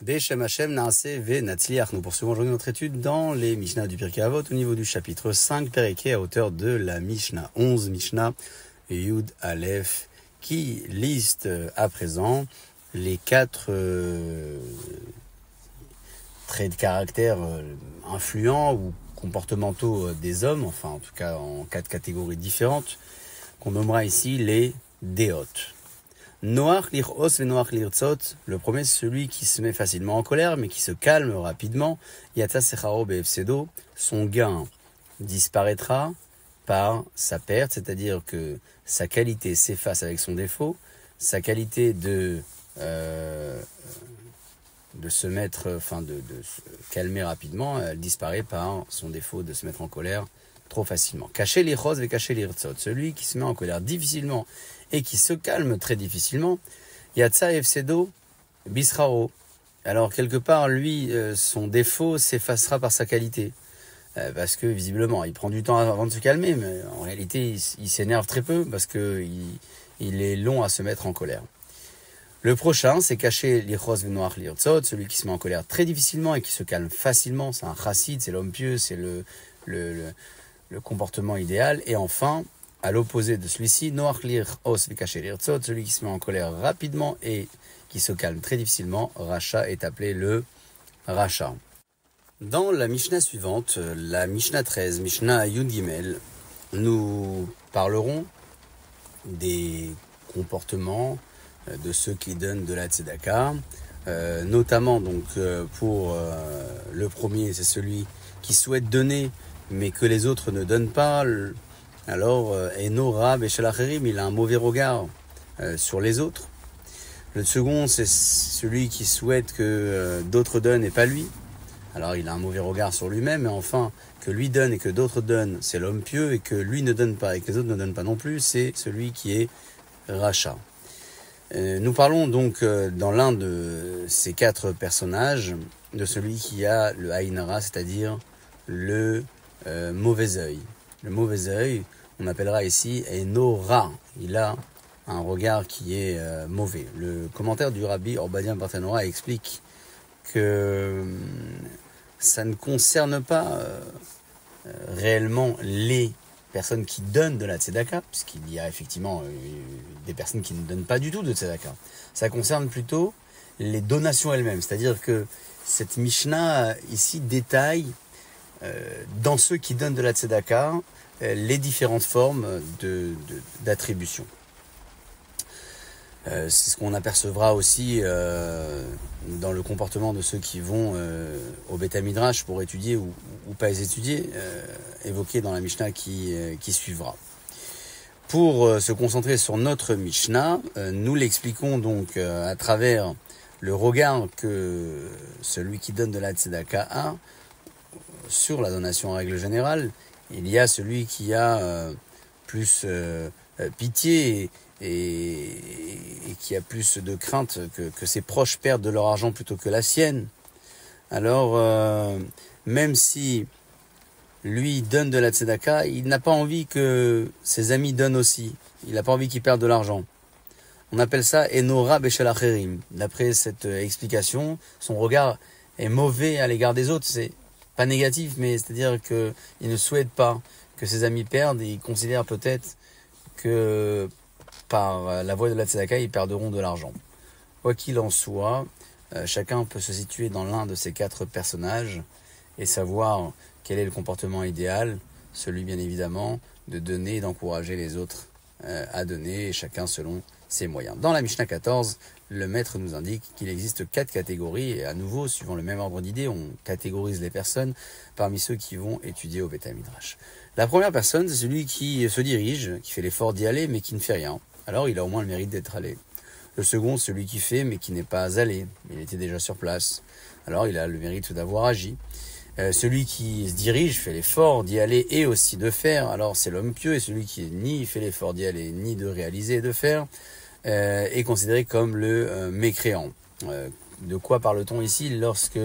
Beshem Hashem Naaseh Ve Natzliach. Nous poursuivons aujourd'hui notre étude dans les Mishnah du Pirkei Avot au niveau du chapitre 5, Pereke, à hauteur de la Mishnah 11, Mishnah Yud Aleph, qui liste à présent les quatre traits de caractère influents ou comportementaux des hommes, enfin en tout cas en quatre catégories différentes, qu'on nommera ici les déotes. Noach lir'os et noach lir'tzot, le premier c'est celui qui se met facilement en colère mais qui se calme rapidement. Yata secharo be'efsedo, son gain disparaîtra par sa perte, c'est-à-dire que sa qualité s'efface avec son défaut, sa qualité de se mettre, de se calmer rapidement, elle disparaît par son défaut de se mettre en colère trop facilement. Cacher les roses et cacher les rtzot, celui qui se met en colère difficilement et qui se calme très difficilement, Yatsa efsedo bisraro. Alors quelque part, lui, son défaut s'effacera par sa qualité. Parce que visiblement, il prend du temps avant de se calmer, mais en réalité, il s'énerve très peu parce que il est long à se mettre en colère. Le prochain, c'est cacher l'ichos v'noach lirtzot, celui qui se met en colère très difficilement et qui se calme facilement. C'est un chassid, c'est l'homme pieux, c'est le comportement idéal. Et enfin, à l'opposé de celui-ci, noach lir'os v'cacher lirtzot, celui qui se met en colère rapidement et qui se calme très difficilement. Racha est appelé le Racha. Dans la Mishnah suivante, la Mishnah 13, Mishnah Yud Gimel, nous parlerons des comportements de ceux qui donnent de la tzedaka, notamment donc pour le premier, c'est celui qui souhaite donner mais que les autres ne donnent pas. Alors, Eno Rab et Shalacherim, il a un mauvais regard sur les autres. Le second, c'est celui qui souhaite que d'autres donnent et pas lui. Alors, il a un mauvais regard sur lui-même. Et enfin, que lui donne et que d'autres donnent, c'est l'homme pieux. Et que lui ne donne pas et que les autres ne donnent pas non plus, c'est celui qui est Racha. Nous parlons donc dans l'un de ces quatre personnages de celui qui a le Aïnara, c'est-à-dire le mauvais œil. Le mauvais œil, on appellera ici Enora. Il a un regard qui est mauvais. Le commentaire du Rabbi Obadiah Bartanora explique que ça ne concerne pas réellement les personnes qui donnent de la tzedaka, puisqu'il y a effectivement des personnes qui ne donnent pas du tout de tzedaka. Ça concerne plutôt les donations elles-mêmes, c'est-à-dire que cette Mishnah ici détaille dans ceux qui donnent de la tzedaka les différentes formes d'attribution. C'est ce qu'on apercevra aussi dans le comportement de ceux qui vont au Beth Midrash pour étudier ou pas les étudier, évoqué dans la Mishnah qui suivra. Pour se concentrer sur notre Mishnah, nous l'expliquons donc à travers le regard que celui qui donne de la tzedaka a sur la donation en règle générale. Il y a celui qui a plus pitié et qui a plus de crainte que ses proches perdent de leur argent plutôt que la sienne. Alors, même si lui donne de la tzedaka, il n'a pas envie que ses amis donnent aussi. Il n'a pas envie qu'ils perdent de l'argent. On appelle ça Enora Beshalacherim. D'après cette explication, son regard est mauvais à l'égard des autres. C'est pas négatif, mais c'est-à-dire qu'il ne souhaite pas que ses amis perdent et il considère peut-être que par la voie de la tzedaka, ils perdront de l'argent. Quoi qu'il en soit, chacun peut se situer dans l'un de ces quatre personnages et savoir quel est le comportement idéal, celui bien évidemment de donner et d'encourager les autres à donner, chacun selon ses moyens. Dans la Mishnah 14, le maître nous indique qu'il existe quatre catégories et à nouveau, suivant le même ordre d'idées, on catégorise les personnes parmi ceux qui vont étudier au Beth Midrash. La première personne, c'est celui qui se dirige, qui fait l'effort d'y aller mais qui ne fait rien. Alors il a au moins le mérite d'être allé. Le second, celui qui fait mais qui n'est pas allé. Il était déjà sur place. Alors il a le mérite d'avoir agi. Celui qui se dirige, fait l'effort d'y aller et aussi de faire. Alors c'est l'homme pieux, et celui qui ni fait l'effort d'y aller, ni de réaliser et de faire, est considéré comme le mécréant. De quoi parle-t-on ici lorsque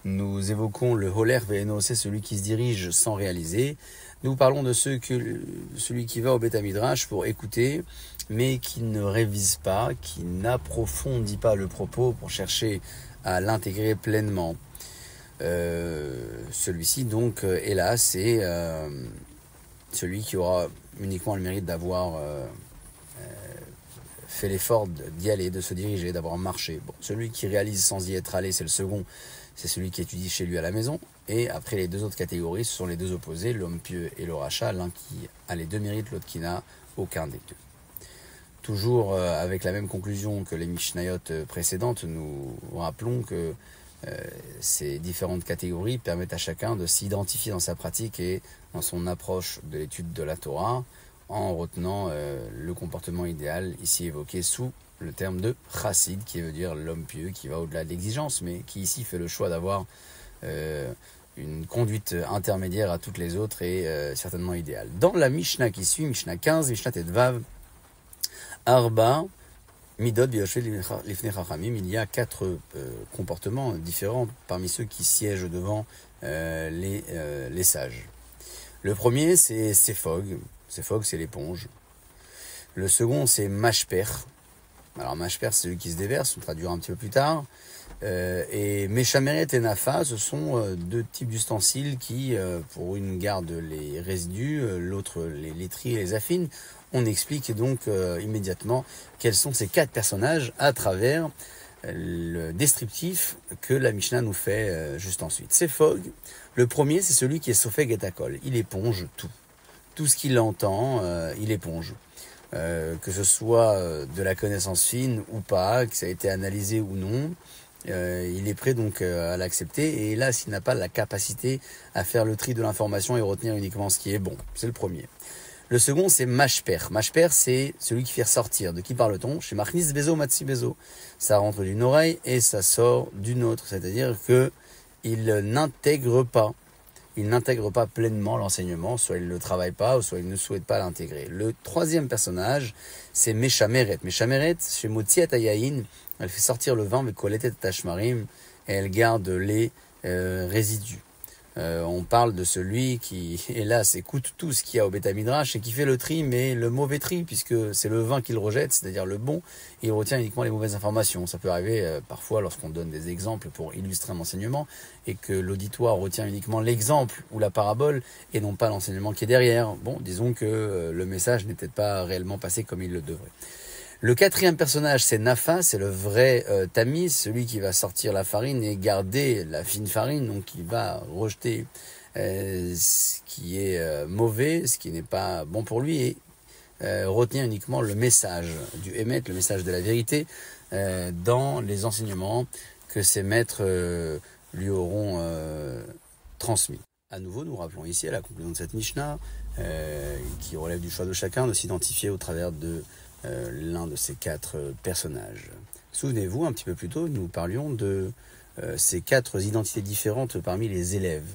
nous évoquons le holer ve'eno, c'est celui qui se dirige sans réaliser. Nous parlons de celui qui va au Beth Midrash pour écouter, mais qui ne révise pas, qui n'approfondit pas le propos pour chercher à l'intégrer pleinement. Celui-ci, donc, hélas, c'est celui qui aura uniquement le mérite d'avoir fait l'effort d'y aller, de se diriger, d'avoir marché. Bon, celui qui réalise sans y être allé, c'est le second, c'est celui qui étudie chez lui à la maison. Et après, les deux autres catégories, ce sont les deux opposés, l'homme pieux et le rachat, l'un qui a les deux mérites, l'autre qui n'a aucun des deux. Toujours avec la même conclusion que les Mishnayot précédentes, nous rappelons que ces différentes catégories permettent à chacun de s'identifier dans sa pratique et dans son approche de l'étude de la Torah, en retenant le comportement idéal ici évoqué sous le terme de chassid, qui veut dire l'homme pieux, qui va au-delà de l'exigence, mais qui ici fait le choix d'avoir une conduite intermédiaire à toutes les autres et certainement idéale. Dans la Mishnah qui suit, Mishnah 15, Mishnah Tetvav, Arba, Midot, Bioshvé, Lifnei Chachamim, il y a quatre comportements différents parmi ceux qui siègent devant les sages. Le premier, c'est Sefog. Sefog, c'est l'éponge. Le second, c'est Mashper. Alors, Mashper, c'est celui qui se déverse, on traduira un petit peu plus tard. Et Meshameret et Nafa, ce sont deux types d'ustensiles qui, pour une, gardent les résidus, l'autre les trie et les affine. On explique donc immédiatement quels sont ces quatre personnages à travers le descriptif que la Mishnah nous fait juste ensuite. Sefog, le premier, c'est celui qui est Sofeg et Akol. Il éponge tout. Tout ce qu'il entend, il éponge. Que ce soit de la connaissance fine ou pas, que ça a été analysé ou non, il est prêt donc à l'accepter. Et là, s'il n'a pas la capacité à faire le tri de l'information et retenir uniquement ce qui est bon, c'est le premier. Le second, c'est Mashper. Mashper, c'est celui qui fait ressortir. De qui parle-t-on? Chez Machnis Bezo, Matsi Bezo. Ça rentre d'une oreille et ça sort d'une autre. C'est-à-dire que il n'intègre pas. Il n'intègre pas pleinement l'enseignement, soit il ne le travaille pas, ou soit il ne souhaite pas l'intégrer. Le troisième personnage, c'est Meshameret. Meshameret, chez Motiat Ayayin, elle fait sortir le vin avec Koletet Tashmarim, et elle garde les résidus. On parle de celui qui, hélas, écoute tout ce qu'il y a au Beth Midrash et qui fait le tri, mais le mauvais tri, puisque c'est le vin qu'il rejette, c'est-à-dire le bon, et il retient uniquement les mauvaises informations. Ça peut arriver parfois lorsqu'on donne des exemples pour illustrer un enseignement et que l'auditoire retient uniquement l'exemple ou la parabole et non pas l'enseignement qui est derrière. Bon, disons que le message n'est peut-être pas réellement passé comme il le devrait. Le quatrième personnage, c'est Nafa, c'est le vrai tamis, celui qui va sortir la farine et garder la fine farine, donc qui va rejeter ce qui est mauvais, ce qui n'est pas bon pour lui, et retenir uniquement le message du Hémet, le message de la vérité, dans les enseignements que ses maîtres lui auront transmis. À nouveau, nous rappelons ici, à la conclusion de cette Mishnah, qui relève du choix de chacun, de s'identifier au travers de l'un de ces quatre personnages. Souvenez-vous, un petit peu plus tôt, nous parlions de ces quatre identités différentes parmi les élèves.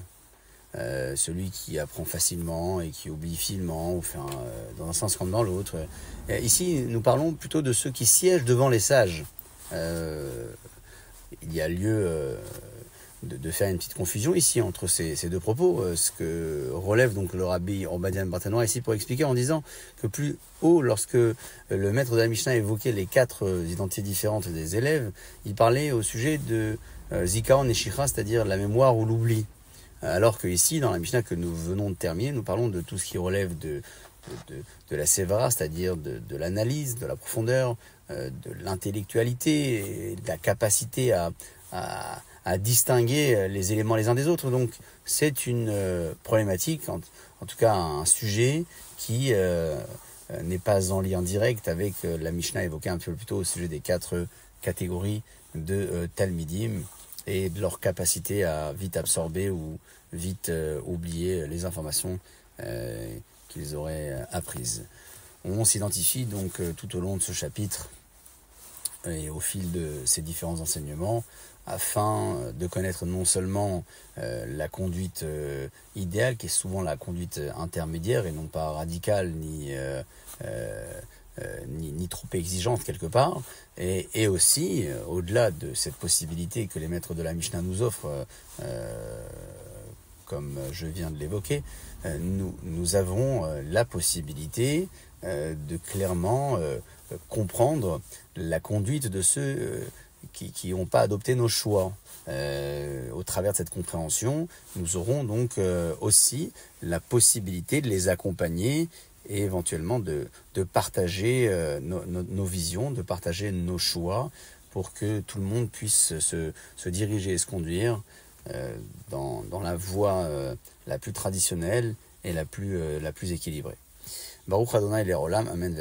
Celui qui apprend facilement et qui oublie finement, ou fait dans un sens comme dans l'autre. Ici, nous parlons plutôt de ceux qui siègent devant les sages. Il y a lieu de faire une petite confusion ici entre ces deux propos, ce que relève donc le rabbi Obadiah Barthénois ici pour expliquer en disant que plus haut, lorsque le maître de la Mishnah évoquait les quatre identités différentes des élèves, il parlait au sujet de Zikaon et Shikha, c'est-à-dire la mémoire ou l'oubli. Alors que ici, dans la Mishnah que nous venons de terminer, nous parlons de tout ce qui relève de la sévara, c'est-à-dire de l'analyse, de la profondeur, de l'intellectualité, et de la capacité à distinguer les éléments les uns des autres. Donc c'est une problématique, en tout cas un sujet qui n'est pas en lien direct avec la Mishnah évoquée un peu plus tôt au sujet des quatre catégories de Talmidim et de leur capacité à vite absorber ou vite oublier les informations qu'ils auraient apprises. On s'identifie donc tout au long de ce chapitre et au fil de ces différents enseignements afin de connaître non seulement la conduite idéale, qui est souvent la conduite intermédiaire et non pas radicale ni ni trop exigeante quelque part, et aussi, au-delà de cette possibilité que les maîtres de la Mishnah nous offrent, comme je viens de l'évoquer, nous avons la possibilité de clairement comprendre la conduite de ceux qui n'ont pas adopté nos choix. Au travers de cette compréhension, nous aurons donc aussi la possibilité de les accompagner et éventuellement de partager nos visions, de partager nos choix pour que tout le monde puisse se diriger et se conduire dans la voie la plus traditionnelle et la plus équilibrée. Baruch Adonai Le'olam, Amen.